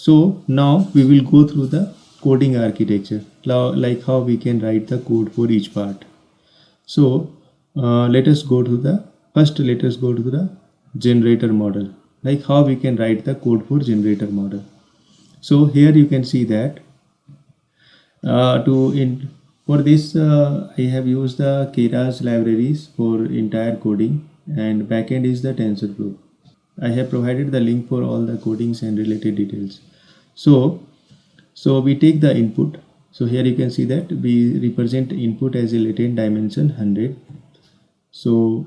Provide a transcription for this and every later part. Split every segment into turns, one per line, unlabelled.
So now we will go through the coding architecture, like how we can write the code for each part. So let us go to the generator model, like how we can write the code for generator model. So here you can see that for this I have used the Keras libraries for entire coding, and backend is the TensorFlow. I have provided the link for all the codings and related details. So we take the input. So here you can see that we represent input as a latent dimension 100. So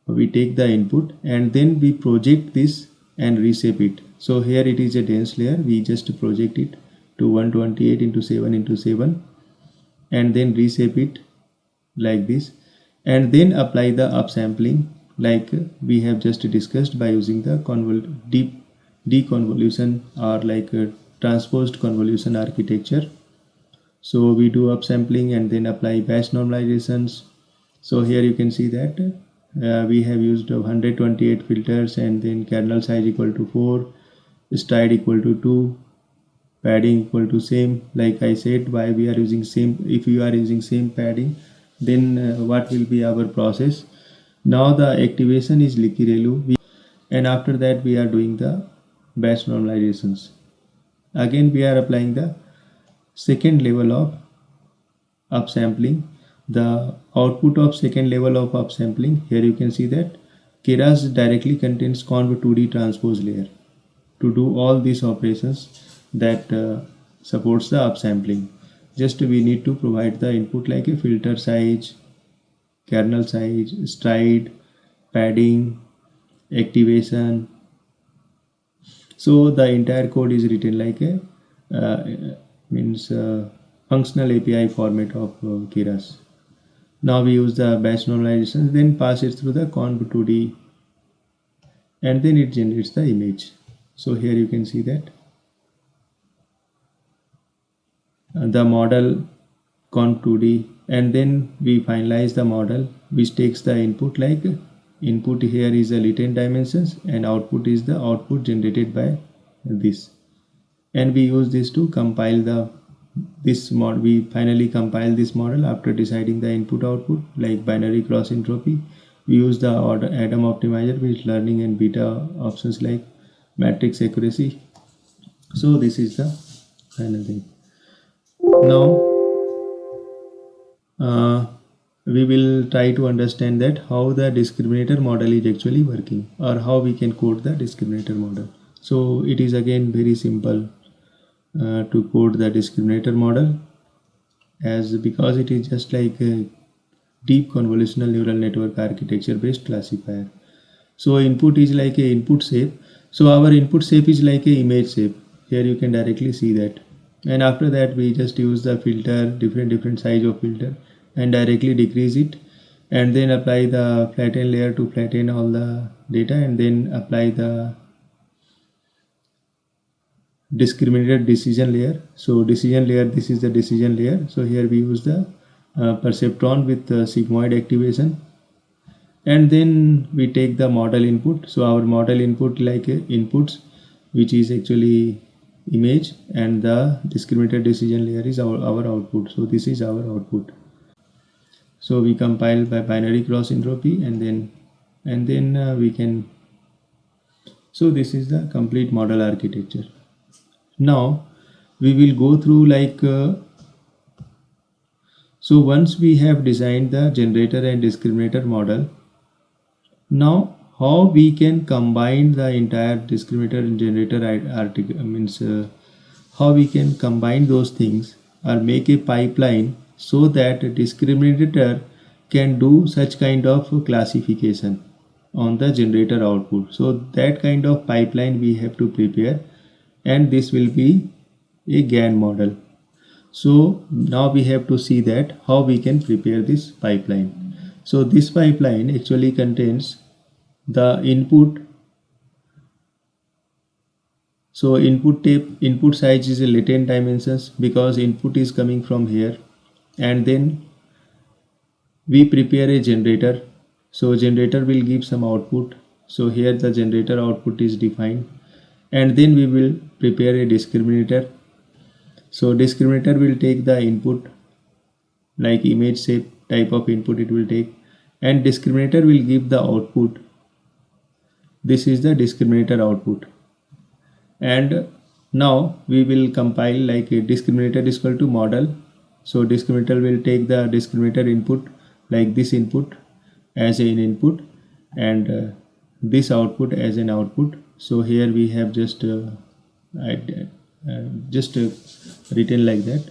we take the input and then we project this and reshape it. So here it is a dense layer. We just project it to 128 into 7 into 7 and then reshape it like this, and then apply the upsampling like we have just discussed by using the deep deconvolution or like transposed convolution architecture. So we do upsampling and then apply batch normalizations. So here you can see that we have used 128 filters and then kernel size equal to 4, stride equal to 2, padding equal to same. Like I said, why we are using same, if you are using same padding, then what will be our process. Now the activation is leaky ReLU, and after that we are doing the batch normalizations. Again we are applying the second level of upsampling. The output of second level of upsampling, here you can see that Keras directly contains conv2D transpose layer to do all these operations that supports the upsampling. Just we need to provide the input like a filter size, kernel size, stride, padding, activation. So the entire code is written like a functional API format of Keras. Now we use the batch normalization, then pass it through the conv2D, and then it generates the image. So here you can see that the model conv2D, and then we finalize the model which takes the input, like input here is the latent dimensions and output is the output generated by this, and we use this to compile we finally compile this model after deciding the input output like binary cross entropy. We use the Adam optimizer with learning and beta options like matrix accuracy. So this is the final thing. Now we will try to understand that how the discriminator model is actually working, or how we can code the discriminator model. So it is again very simple to code the discriminator model, because it is just like a deep convolutional neural network architecture based classifier. So input is like a input shape. So our input shape is like a image shape. Here you can directly see that. And after that we just use the filter, different size of filter, and directly decrease it, and then apply the flatten layer to flatten all the data, and then apply the discriminated decision layer. So decision layer, this is the decision layer. So here we use the perceptron with sigmoid activation, and then we take the model input. So our model input like inputs, which is actually image, and the discriminated decision layer is our output. So this is our output. So we compile by binary cross entropy, and then we can. So this is the complete model architecture. Now we will go through like so once we have designed the generator and discriminator model, now how we can combine the entire discriminator and generator how we can combine those things or make a pipeline so that a discriminator can do such kind of classification on the generator output. So that kind of pipeline we have to prepare, and this will be a GAN model. So now we have to see that how we can prepare this pipeline. So this pipeline actually contains the input. So input size is a latent dimensions because input is coming from here, and then we prepare a generator. So generator will give some output. So here the generator output is defined, and then we will prepare a discriminator. So discriminator will take the input, like image shape type of input it will take, and discriminator will give the output. This is the discriminator output. And now we will compile like a discriminator is equal to model. So discriminator will take the discriminator input, like this input as an input, and this output as an output. So here we have just written like that,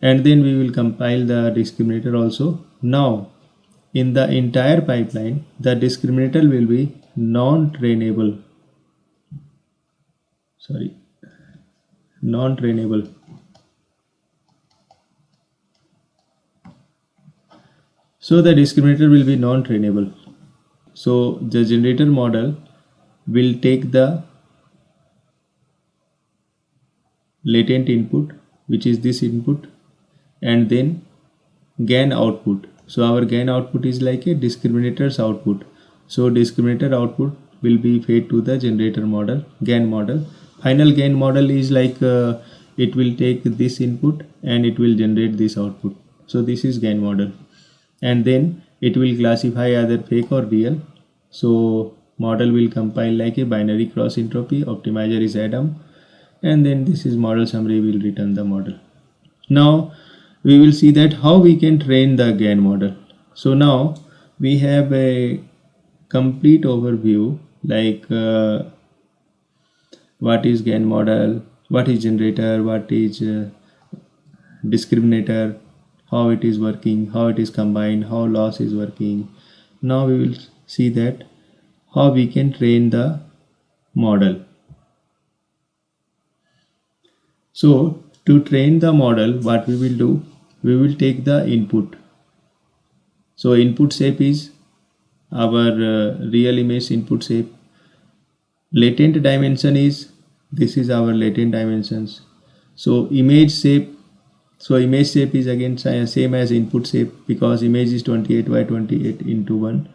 and then we will compile the discriminator also. Now in the entire pipeline, the discriminator will be non-trainable. Non-trainable. So the discriminator will be non-trainable. So the generator model will take the latent input, which is this input, and then GAN output. So our GAN output is like a discriminator's output. So discriminator output will be fed to the generator model, GAN model. Final GAN model is like it will take this input and it will generate this output. So this is GAN model, and then it will classify either fake or real. So model will compile like a binary cross entropy. Optimizer is Adam, and then this is model summary will return the model. Now we will see that how we can train the GAN model. So now we have a complete overview, like what is GAN model, what is generator, what is discriminator, how it is working, how it is combined, how loss is working. Now we will see that how we can train the model. So to train the model, what we will do, we will take the input. So input shape is our real image input shape. Latent dimension is, this is our latent dimensions. So image shape is again same as input shape, because image is 28 by 28 into 1.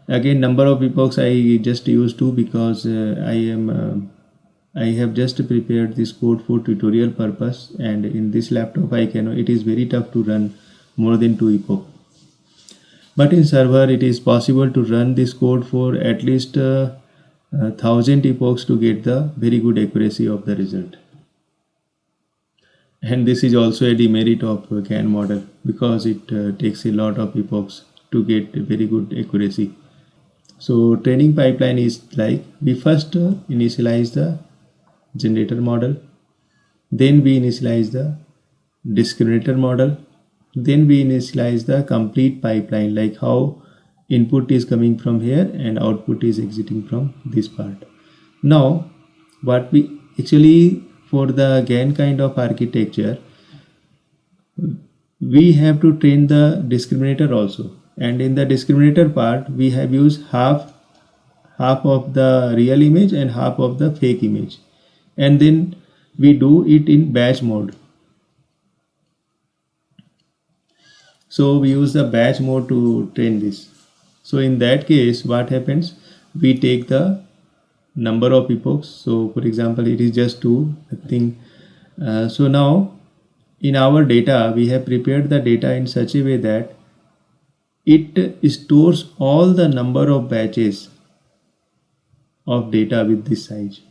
Again, number of epochs I just use 2 because I have just prepared this code for tutorial purpose, and in this laptop it is very tough to run more than 2 epoch. But in server it is possible to run this code for at least 1000 epochs to get the very good accuracy of the result. And this is also a demerit of GAN model, because it takes a lot of epochs to get very good accuracy. So training pipeline is like, we first initialize the generator model, then we initialize the discriminator model, then we initialize the complete pipeline, like how input is coming from here and output is exiting from this part. Now what we actually, for the GAN kind of architecture, we have to train the discriminator also, and in the discriminator part we have used half of the real image and half of the fake image, and then we do it in batch mode. So we use the batch mode to train this. So in that case, what happens, we take the number of epochs. So for example, it is just 2, I think. So now in our data, we have prepared the data in such a way that it stores all the number of batches of data with this size.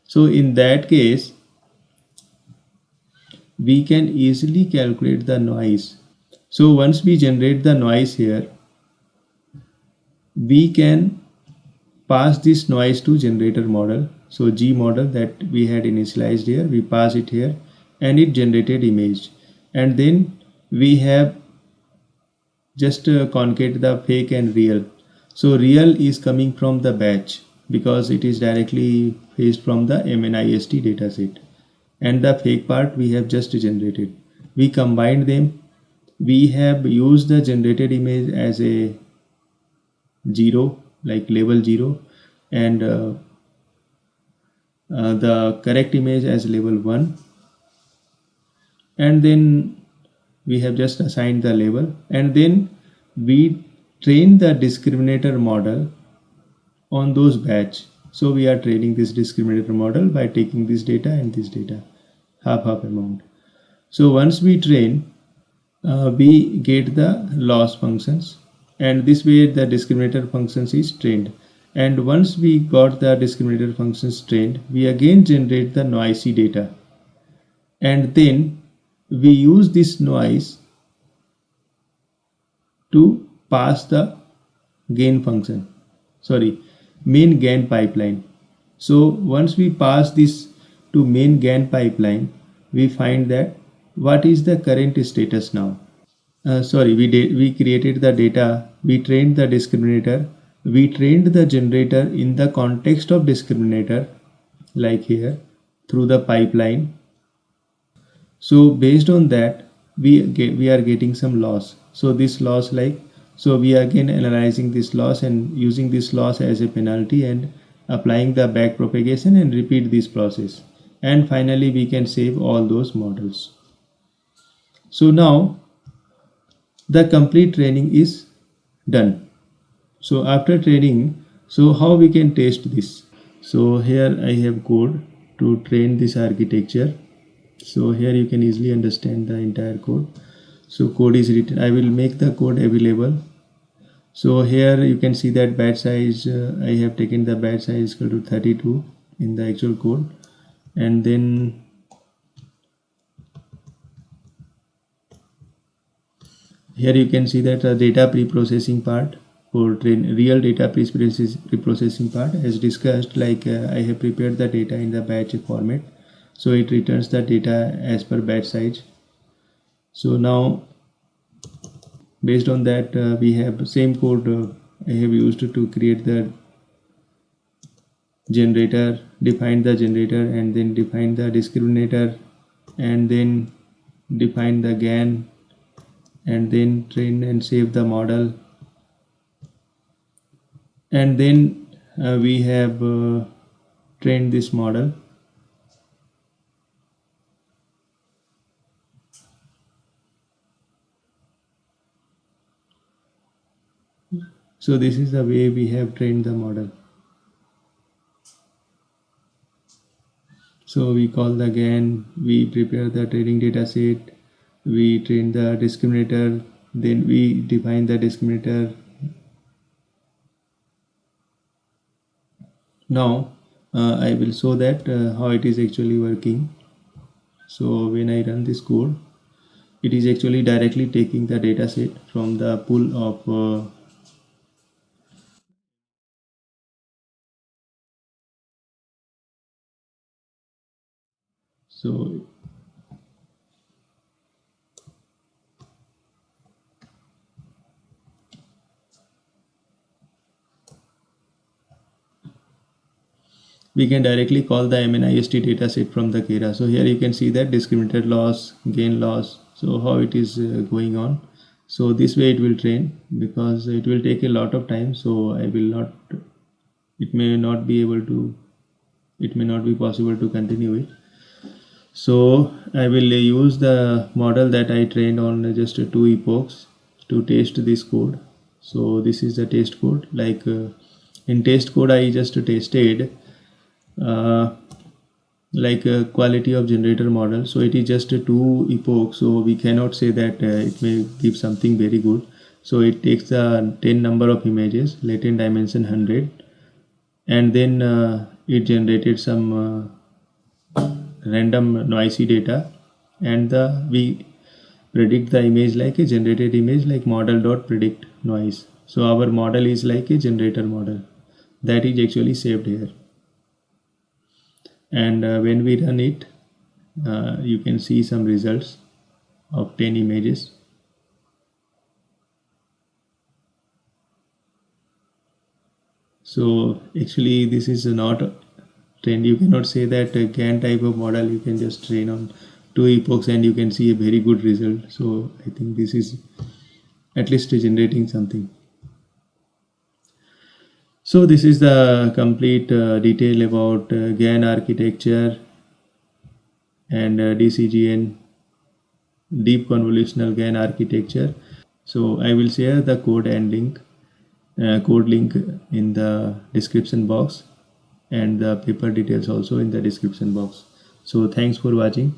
So in that case, we can easily calculate the noise. So once we generate the noise here, we can pass this noise to generator model. So G model that we had initialized here, we pass it here, and it generated image. And then we have just concate the fake and real. So real is coming from the batch, because it is directly fetched from the MNIST dataset, and the fake part we have just generated. We combined them. We have used the generated image as a 0, like label 0, and the correct image as label 1, and then we have just assigned the label, and then we train the discriminator model on those batch. So we are training this discriminator model by taking this data and this data, half amount. So once we train, we get the loss functions, and this way the discriminator functions is trained. And once we got the discriminator functions trained, we again generate the noisy data, and then we use this noise to pass the GAN function, main GAN pipeline. So once we pass this to main GAN pipeline, we find that what is the current status now. We created the data, we trained the discriminator, we trained the generator in the context of discriminator, like here, through the pipeline. So based on that, we are getting some loss. So this loss, we are again analyzing this loss and using this loss as a penalty and applying the back propagation and repeat this process. And finally, we can save all those models. So now the complete training is done. So after training, so how we can test this? So here I have code to train this architecture. So here you can easily understand the entire code. So code is written. I will make the code available. So here you can see that batch size, I have taken the batch size equal to 32 in the actual code. And then here you can see that the data pre-processing part for real data pre-processing part, as discussed, I have prepared the data in the batch format. So it returns the data as per batch size. So now based on that, we have same code I have used to create the generator, define the generator, and then define the discriminator, and then define the GAN, and then train and save the model. And then we have trained this model. So this is the way we have trained the model. So we call the GAN, we prepare the training data set, we train the discriminator, then we define the discriminator. Now I will show that how it is actually working. So when I run this code, it is actually directly taking the data set from the pool of so we can directly call the MNIST dataset from the Kera. So here you can see that discriminator loss, GAN loss, so how it is going on. So this way it will train, because it will take a lot of time. So it may not be possible to continue it. So I will use the model that I trained on just 2 epochs to test this code. So this is the test code. In test code, I just tested quality of generator model. So it is just 2 epochs, so we cannot say that it may give something very good. So it takes the 10 number of images, latent dimension 100, and then it generated some random noisy data, and we predict the image like a generated image, like model.predict noise. So our model is like a generator model that is actually saved here. And when we run it, you can see some results of 10 images. So actually this is not trained. You cannot say that a GAN type of model you can just train on 2 epochs and you can see a very good result. So I think this is at least generating something. So this is the complete detail about GAN architecture and DCGAN, deep convolutional GAN architecture. So I will share the code and code link in the description box. and the paper details also in the description box. So thanks for watching.